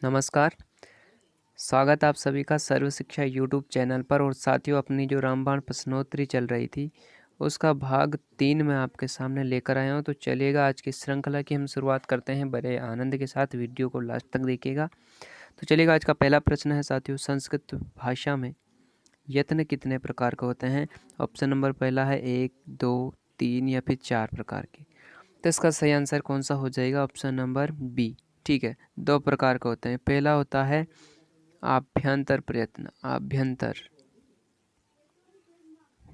नमस्कार। स्वागत आप सभी का सर्व शिक्षा यूट्यूब चैनल पर। और साथियों, अपनी जो रामबाण प्रश्नोत्तरी चल रही थी उसका भाग 3 मैं आपके सामने लेकर आया हूं। तो चलिएगा, आज की श्रृंखला की हम शुरुआत करते हैं। बड़े आनंद के साथ वीडियो को लास्ट तक देखिएगा। तो चलिएगा, आज का पहला प्रश्न है साथियों, संस्कृत भाषा में यत्न कितने प्रकार के होते हैं? ऑप्शन नंबर पहला है 1, 2, 3 या फिर 4 प्रकार के। तो इसका सही आंसर कौन सा हो जाएगा? Option number B. ठीक है, 2 प्रकार के होते हैं। पहला होता है आभ्यंतर प्रयत्न, आभ्यंतर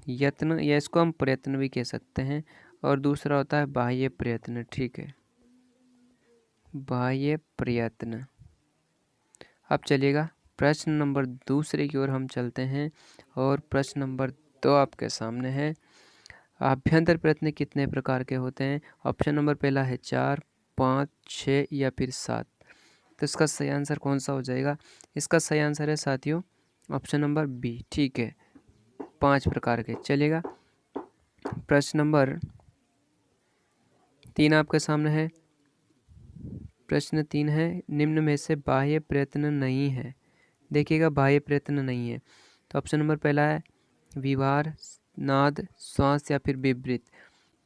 यत्न, या इसको हम प्रयत्न भी कह सकते हैं। और दूसरा होता है बाह्य प्रयत्न। ठीक है, बाह्य प्रयत्न। अब चलिएगा प्रश्न नंबर दूसरे की ओर हम चलते हैं। और प्रश्न नंबर 2 आपके सामने है, आभ्यंतर प्रयत्न कितने प्रकार के होते हैं? ऑप्शन नंबर पहला है 4, 5, 6 या फिर 7। तो इसका सही आंसर कौन सा हो जाएगा? इसका सही आंसर है साथियों ऑप्शन नंबर बी। ठीक है, 5 प्रकार के। चलिएगा, प्रश्न नंबर 3 आपके सामने है। प्रश्न 3 है, निम्न में से बाह्य प्रयत्न नहीं है। देखिएगा, बाह्य प्रयत्न नहीं है। तो ऑप्शन नंबर पहला है विवार, नाद, श्वास या फिर विवृत।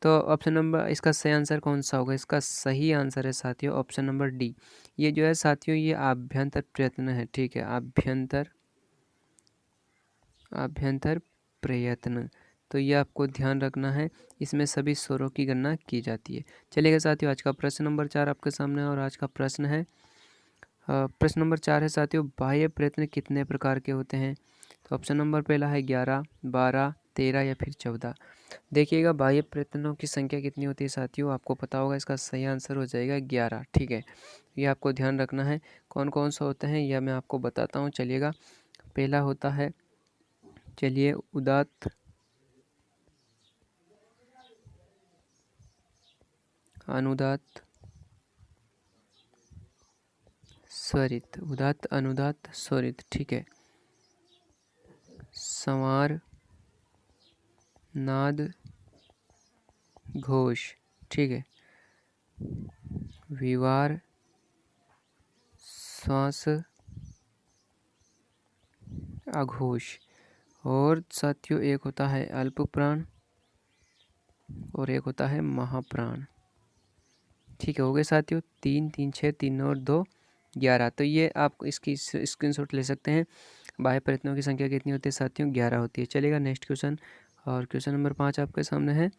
तो ऑप्शन नंबर, इसका सही आंसर कौन सा होगा? इसका सही आंसर है साथियों ऑप्शन नंबर डी। ये जो है साथियों, ये आभ्यंतर प्रयत्न है। ठीक है, आभ्यंतर प्रयत्न। तो ये आपको ध्यान रखना है, इसमें सभी स्वरों की गणना की जाती है। चलिएगा साथियों, आज का प्रश्न नंबर 4 आपके सामने है। और आज का प्रश्न है, प्रश्न नंबर 4 है साथियों, बाह्य प्रयत्न कितने प्रकार के होते हैं? तो ऑप्शन नंबर पहला है 11, 12, 13 या फिर 14। देखिएगा, बाह्य प्रयत्नों की संख्या कितनी होती है साथियों, आपको पता होगा। इसका सही आंसर हो जाएगा 11। ठीक है, ये आपको ध्यान रखना है। कौन कौन सा होते हैं यह मैं आपको बताता हूँ। चलिएगा, पहला होता है, चलिए, उदात्त, अनुदात्त, स्वरित। उदात्त, अनुदात्त, स्वरित। ठीक है, संवार, नाद, घोष। ठीक है, विवार, श्वास, अघोष। और साथियों, एक होता है अल्प प्राण और एक होता है महाप्राण। ठीक है, हो गए साथियों 3, 3, 6, 3 और 2, 11। तो ये आप इसकी स्क्रीनशॉट ले सकते हैं। बाह्य प्रयत्नों की संख्या कितनी होती है साथियों? 11 होती है। चलेगा, नेक्स्ट क्वेश्चन। और क्वेश्चन नंबर 5 आपके सामने है,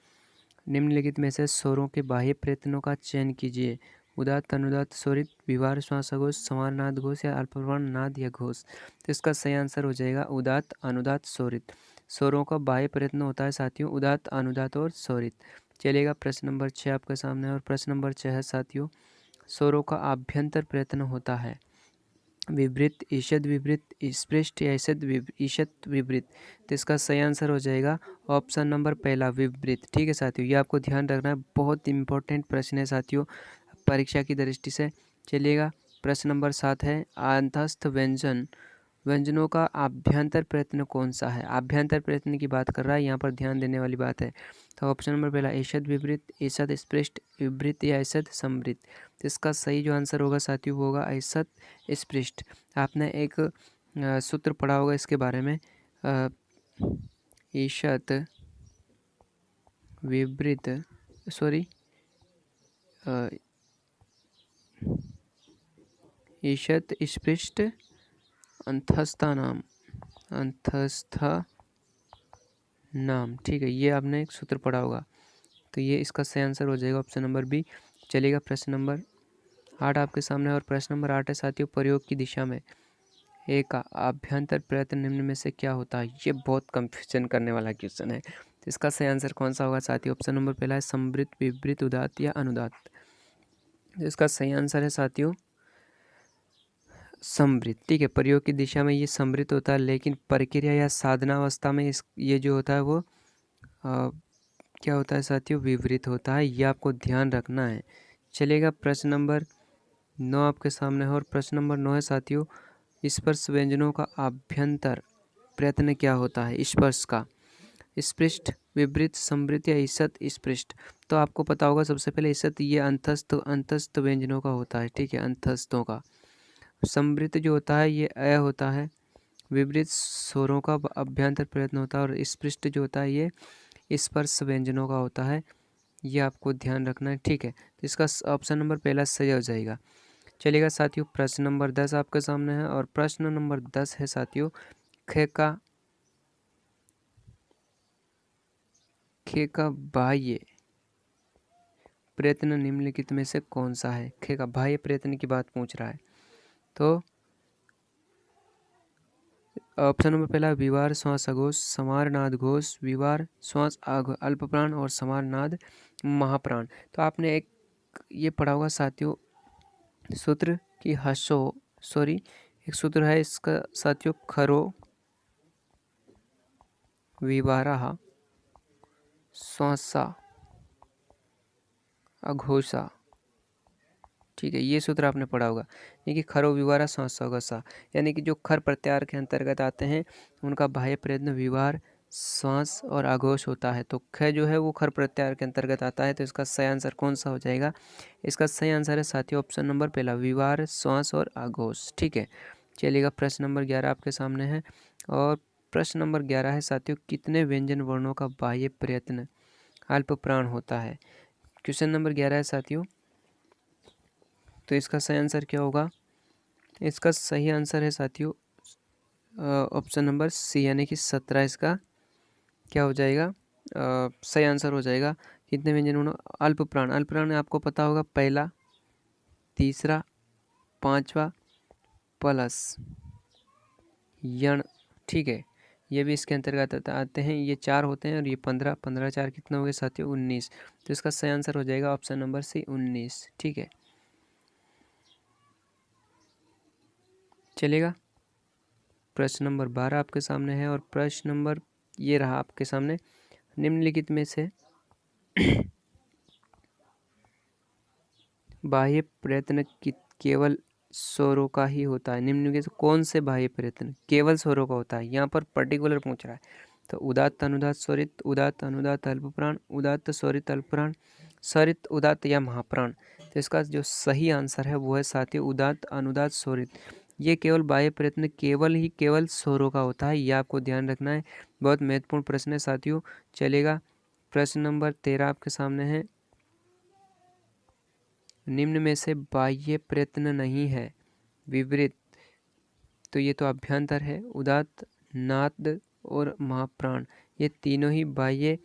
निम्नलिखित में से स्वरों के बाह्य प्रयत्नों का चयन कीजिए। उदात्त, अनुदात्त, स्वरित, विवार, श्वासघोष, संवार, नाद घोष या अल्पप्राण, नाद या घोष। तो इसका सही आंसर हो जाएगा उदात्त, अनुदात्त, स्वरित। स्वरों का बाह्य प्रयत्न होता है साथियों उदात्त, अनुदात्त और स्वरित। चलेगा, प्रश्न नंबर 6 आपके सामने है। और प्रश्न नंबर 6 है साथियों, स्वरों का आभ्यंतर प्रयत्न होता है विवृत, ईषद विवृत, स्पृष्ट या ईषद विवृत। तो इसका सही आंसर हो जाएगा ऑप्शन नंबर पहला, विवृत। ठीक है साथियों, ये आपको ध्यान रखना है, बहुत इंपॉर्टेंट प्रश्न है साथियों परीक्षा की दृष्टि से। चलिएगा, प्रश्न नंबर 7 है, अंतस्थ व्यंजनों का आभ्यंतर प्रयत्न कौन सा है? आभ्यंतर प्रयत्न की बात कर रहा है, यहाँ पर ध्यान देने वाली बात है। तो ऑप्शन नंबर पहला, ईषद विवृत, ईषद स्पृष्ट, विवृत या ईषद समृत। तो इसका सही जो आंसर होगा साथियों वो होगा ईषद स्पृष्ट। आपने एक सूत्र पढ़ा होगा इसके बारे में, ईषद विवृत, सॉरी, ईषद स्पृष्ट अंतस्था नाम। ठीक है, ये आपने एक सूत्र पढ़ा होगा। तो ये इसका सही आंसर हो जाएगा ऑप्शन नंबर बी। चलिएगा, प्रश्न नंबर 8 आपके सामने। और प्रश्न नंबर 8 है साथियों, प्रयोग की दिशा में एक आभ्यंतर प्रयत्न निम्न में से क्या होता है? ये बहुत कंफ्यूजन करने वाला क्वेश्चन है। तो इसका सही आंसर कौन सा होगा साथियों? ऑप्शन नंबर पहला है समृत, विवृत, उदात्त या अनुदात्त। तो इसका सही आंसर है साथियों समृत। ठीक है, प्रयोग की दिशा में ये समृत होता है, लेकिन प्रक्रिया या साधनावस्था में ये जो होता है वो क्या होता है साथियों? विवृत होता है। ये आपको ध्यान रखना है। चलेगा, प्रश्न नंबर 9 आपके सामने है। और प्रश्न नंबर 9 है साथियों, स्पर्श व्यंजनों का आभ्यंतर प्रयत्न क्या होता है? स्पर्श का स्पृष्ट, विवृत, समृत या ईषद स्पृष्ट। तो आपको पता होगा सबसे पहले ईषद, ये अंतस्थ व्यंजनों का होता है। ठीक है, अंतस्थों का। संवृत्त जो होता है ये अ होता है, विपरीत स्वरों का अभ्यंतर प्रयत्न होता है, और स्पृष्ट जो होता है ये स्पर्श व्यंजनों का होता है। ये आपको ध्यान रखना है, ठीक है। तो इसका ऑप्शन नंबर पहला सही हो जाएगा। चलिएगा साथियों, प्रश्न नंबर 10 आपके सामने है, और प्रश्न नंबर 10 है साथियों, ख का बाह्य प्रयत्न निम्नलिखित में से कौन सा है। ख का बाह्य प्रयत्न की बात पूछ रहा है। तो ऑप्शन नंबर पहला विवार श्वास अघोष, समारनाद घोष, विवार श्वास अल्पप्राण और समारनाद महाप्राण। तो आपने एक ये पढ़ा होगा साथियों सूत्र की एक सूत्र है इसका साथियों, खरो विवारा श्वासा अघोषा, ठीक है। ये सूत्र आपने पढ़ा होगा, यानी कि खरो विवारा श्वासा अघोषा, यानी कि जो खर प्रत्याहार के अंतर्गत आते हैं उनका बाह्य प्रयत्न विवार श्वास और आघोष होता है। तो ख जो है वो खर प्रत्याहार के अंतर्गत आता है। तो इसका सही आंसर कौन सा हो जाएगा। इसका सही आंसर है साथियों ऑप्शन नंबर पहला, विवार श्वास और आघोष, ठीक है। चलिएगा प्रश्न नंबर 11 आपके सामने है, और प्रश्न नंबर 11 है साथियों, कितने व्यंजन वर्णों का बाह्य प्रयत्न अल्प प्राण होता है। क्वेश्चन नंबर 11 है साथियों। तो इसका सही आंसर क्या होगा। इसका सही आंसर है साथियों ऑप्शन नंबर सी, यानी कि 17 इसका क्या हो जाएगा, सही आंसर हो जाएगा। कितने व्यंजन वर्णों, अल्प प्राण आपको पता होगा, पहला, तीसरा, पांचवा प्लस यण, ठीक है। ये भी इसके अंतर्गत आते हैं, ये 4 होते हैं, और ये 15, 15 4 कितना हो गया साथियों 19। तो इसका सही आंसर हो जाएगा ऑप्शन नंबर सी 19, ठीक है। चलेगा प्रश्न नंबर 12 आपके सामने है, और प्रश्न नंबर ये रहा आपके सामने, निम्नलिखित में से बाह्य प्रयत्न केवल स्वरों का ही होता है। निम्नलिखित कौन से बाह्य प्रयत्न केवल स्वरों का होता है, यहाँ पर पर्टिकुलर पूछ रहा है। तो उदात्त अनुदात स्वरित, उदात्त अनुदात अल्पप्राण, उदात्त स्वरित अल्पप्राण, स्वरित उदात्त या महाप्राण। तो इसका जो सही आंसर है वो है साथियों उदात्त अनुदात स्वरित। ये केवल बाह्य प्रयत्न केवल स्वरों का होता है, ये आपको ध्यान रखना है। बहुत महत्वपूर्ण प्रश्न है साथियों। चलेगा प्रश्न नंबर 13 आपके सामने है, निम्न में से बाह्य प्रयत्न नहीं है विपरीत। तो ये तो अभ्यंतर है, उदात्त, नाद और महाप्राण, ये तीनों ही बाह्य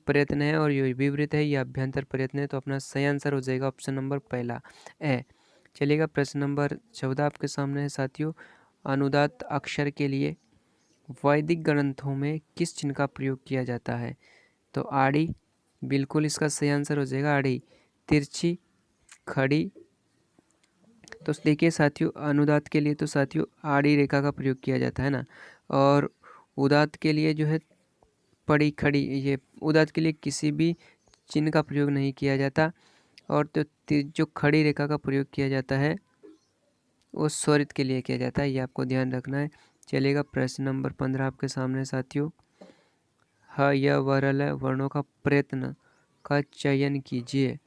प्रयत्न है, और ये विपरीत है, ये अभ्यंतर प्रयत्न है। तो अपना सही आंसर हो जाएगा ऑप्शन नंबर पहला ए। चलिएगा प्रश्न नंबर 14 आपके सामने है साथियों, अनुदात्त अक्षर के लिए वैदिक ग्रंथों में किस चिन्ह का प्रयोग किया जाता है। तो आड़ी, बिल्कुल इसका सही आंसर हो जाएगा आड़ी। तिरछी, खड़ी, तो देखिए साथियों अनुदात के लिए तो साथियों आड़ी रेखा का प्रयोग किया जाता है ना, और उदात के लिए जो है पड़ी खड़ी, ये उदात के लिए किसी भी चिन्ह का प्रयोग नहीं किया जाता, और तो जो खड़ी रेखा का प्रयोग किया जाता है वो स्वरित के लिए किया जाता है, ये आपको ध्यान रखना है। चलेगा प्रश्न नंबर 15 आपके सामने साथियों, ह य वरल वर्णों का प्रयत्न का चयन कीजिए।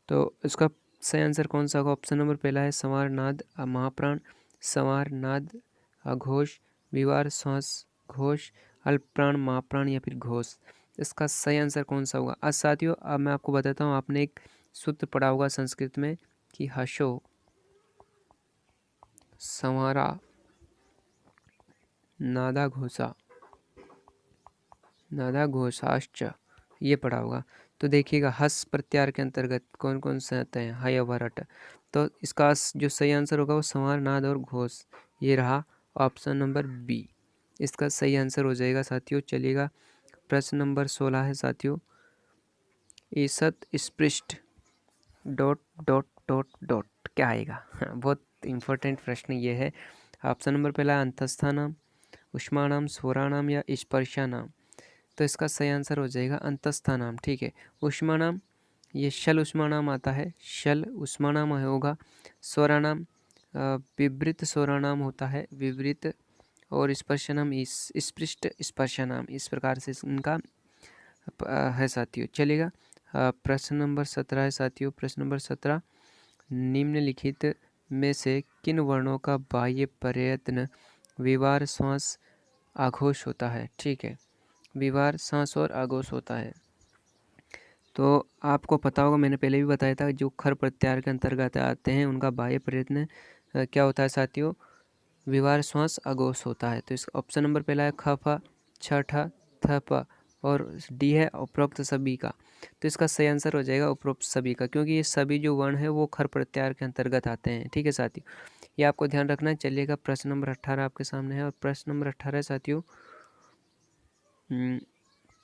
तो इसका सही आंसर कौन सा होगा। ऑप्शन नंबर पहला है संवार नाद महाप्राण, संवार नाद अघोष, विवार श्वास घोष, अल्पप्राण महाप्राण या फिर घोष। इसका सही आंसर कौन सा होगा। आज साथियों अब मैं आपको बताता हूँ, आपने एक सूत्र पढ़ा होगा संस्कृत में कि हशो संवारा नादा घोषाश्च, ये पढ़ा होगा। तो देखिएगा हस प्रत्याहार के अंतर्गत कौन कौन से आते हैं, हय वरट। तो इसका जो सही आंसर होगा वो संवार नाद और घोष, ये रहा ऑप्शन नंबर बी, इसका सही आंसर हो जाएगा साथियों। चलिएगा प्रश्न नंबर 16 है साथियों, ईसत स्पृष्ट डॉट डॉट डॉट डॉट क्या आएगा। बहुत इंपॉर्टेंट प्रश्न ये है। ऑप्शन नंबर पहला अंतस्थानाम, उष्माणाम, स्वराणाम या स्पर्शानाम। तो इसका सही आंसर हो जाएगा अंतस्थानाम, ठीक है। उष्माणाम, ये शल उष्माणाम आता है, शल उष्माणाम होगा। स्वराणाम विवृत स्वराणाम होता है, विवृत, और स्पर्शनाम स्पृष्ट स्पर्शनाम, इस प्रकार से इनका है साथियों। चलेगा प्रश्न नंबर 17 है साथियों। प्रश्न नंबर 17, निम्नलिखित में से किन वर्णों का बाह्य प्रयत्न विवार, श्वास, आघोष होता है? ठीक है, विवार, श्वास और आघोष होता है। तो आपको पता होगा, मैंने पहले भी बताया था, जो खर प्रत्याहार के अंतर्गत आते हैं उनका बाह्य प्रयत्न क्या होता है साथियों? विवार, श्वास, आघोष होता है। तो इसका ऑप्शन नंबर पहला है ख, फ, छ, ठ, थ, प और डी है उपरोक्त सभी का। तो इसका सही आंसर हो जाएगा उपरोक्त सभी का, क्योंकि ये सभी जो वर्ण है वो खर प्रत्याहार के अंतर्गत आते हैं। ठीक है साथियों, ये आपको ध्यान रखना है। चलिएगा, प्रश्न नंबर 18 आपके सामने है, और प्रश्न नंबर 18 है साथियों,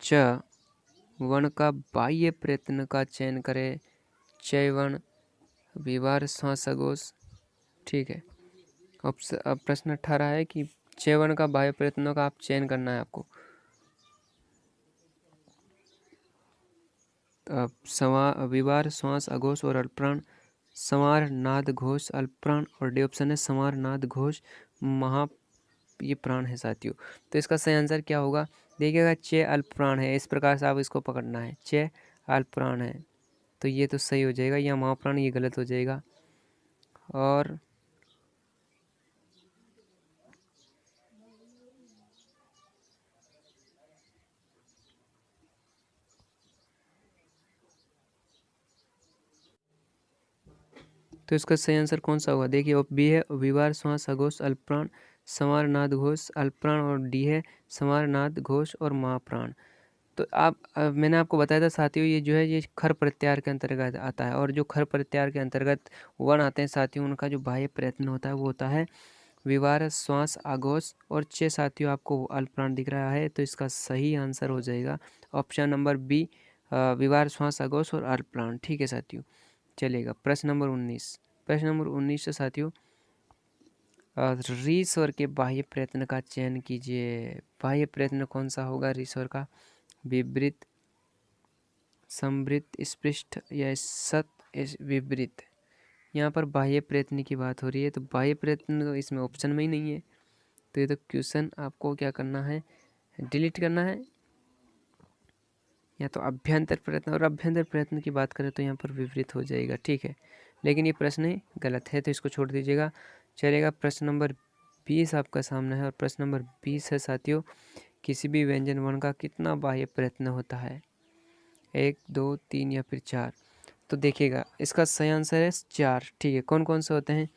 च वर्ण का बाह्य प्रयत्न का चयन करें। चय वर्ण, विवार, श्वास, आघोष। ठीक है, अब प्रश्न 18 है कि चय वर्ण का बाह्य प्रयत्नों का आप चयन करना है आपको। विवार, श्वास, आघोष और अल्पप्राण, संवार, नाद, घोष, अल्पप्राण, और डी ऑप्शन है संवार, नाद, घोष, महा, ये प्राण है साथियों। तो इसका सही आंसर क्या होगा? देखिएगा, चे अल्पप्राण है, इस प्रकार से आप इसको पकड़ना है, चे अल्पप्राण है, तो ये तो सही हो जाएगा। या महाप्राण, ये गलत हो जाएगा। और तो इसका सही आंसर कौन सा होगा? देखिए, ऑप बी है विवार, श्वास, आघोष, अल्पप्राण, संवार, नाद, घोष, अल्पप्राण, और डी है संवार, नाद, घोष और महाप्राण। तो मैंने आपको बताया था साथियों, ये जो है ये खर प्रत्याहार के अंतर्गत आता है, और जो खर प्रत्याहार के अंतर्गत वर्ण आते हैं साथियों, उनका जो बाह्य प्रयत्न होता है वो होता है विवार, श्वास, आघोष और चे। साथियों, आपको अल्पप्राण दिख रहा है, तो इसका सही आंसर हो जाएगा ऑप्शन नंबर बी, विवार, श्वास, आघोष और अल्पप्राण। ठीक है साथियों, चलेगा। प्रश्न नंबर 19, प्रश्न नंबर 19 से साथियों, री स्वर के बाह्य प्रयत्न का चयन कीजिए। बाह्य प्रयत्न कौन सा होगा री स्वर का? विवृत, संवृत, स्पृष्ट या सत, विवृत। यहाँ पर बाह्य प्रयत्न की बात हो रही है, तो बाह्य प्रयत्न तो इसमें ऑप्शन में ही नहीं है, तो ये तो क्वेश्चन आपको क्या करना है, डिलीट करना है। या तो अभ्यंतर प्रयत्न, और अभ्यंतर प्रयत्न की बात करें तो यहाँ पर विपरीत हो जाएगा। ठीक है, लेकिन ये प्रश्न गलत है, तो इसको छोड़ दीजिएगा। चलेगा, प्रश्न नंबर 20 आपका सामने है, और प्रश्न नंबर 20 है साथियों, किसी भी व्यंजन वर्ण का कितना बाह्य प्रयत्न होता है? 1, 2, 3 या फिर 4? तो देखिएगा, इसका सही आंसर है 4। ठीक है, कौन कौन से होते हैं?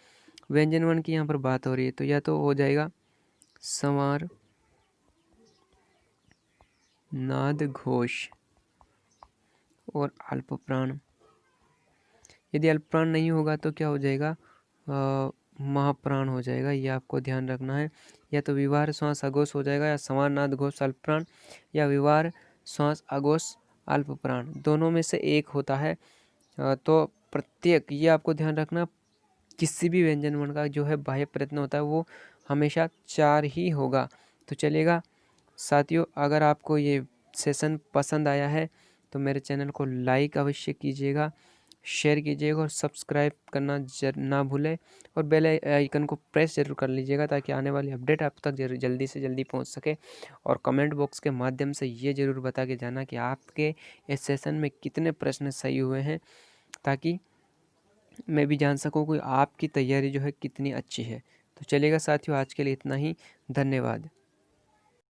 व्यंजन वर्ण की यहाँ पर बात हो रही है, तो या तो हो जाएगा संवार, नाद, घोष और अल्पप्राण। यदि अल्पप्राण नहीं होगा तो क्या हो जाएगा? महाप्राण हो जाएगा, ये आपको ध्यान रखना है। या तो विवार, श्वास, आघोष हो जाएगा, या संवार, नाद, घोष, अल्पप्राण, या विवार, श्वास, आघोष, अल्पप्राण, दोनों में से एक होता है। तो प्रत्येक, ये आपको ध्यान रखना, किसी भी व्यंजन वर्ण का जो है बाह्य प्रयत्न होता है वो हमेशा 4 ही होगा। तो चलेगा साथियों, अगर आपको ये सेशन पसंद आया है तो मेरे चैनल को लाइक अवश्य कीजिएगा, शेयर कीजिएगा और सब्सक्राइब करना ना भूलें, और बेल आइकन को प्रेस जरूर कर लीजिएगा, ताकि आने वाली अपडेट आप तक जल्दी से जल्दी पहुंच सके। और कमेंट बॉक्स के माध्यम से ये जरूर बता के जाना कि आपके इस सेशन में कितने प्रश्न सही हुए हैं, ताकि मैं भी जान सकूं कि आपकी तैयारी जो है कितनी अच्छी है। तो चलेगा साथियों, आज के लिए इतना ही, धन्यवाद।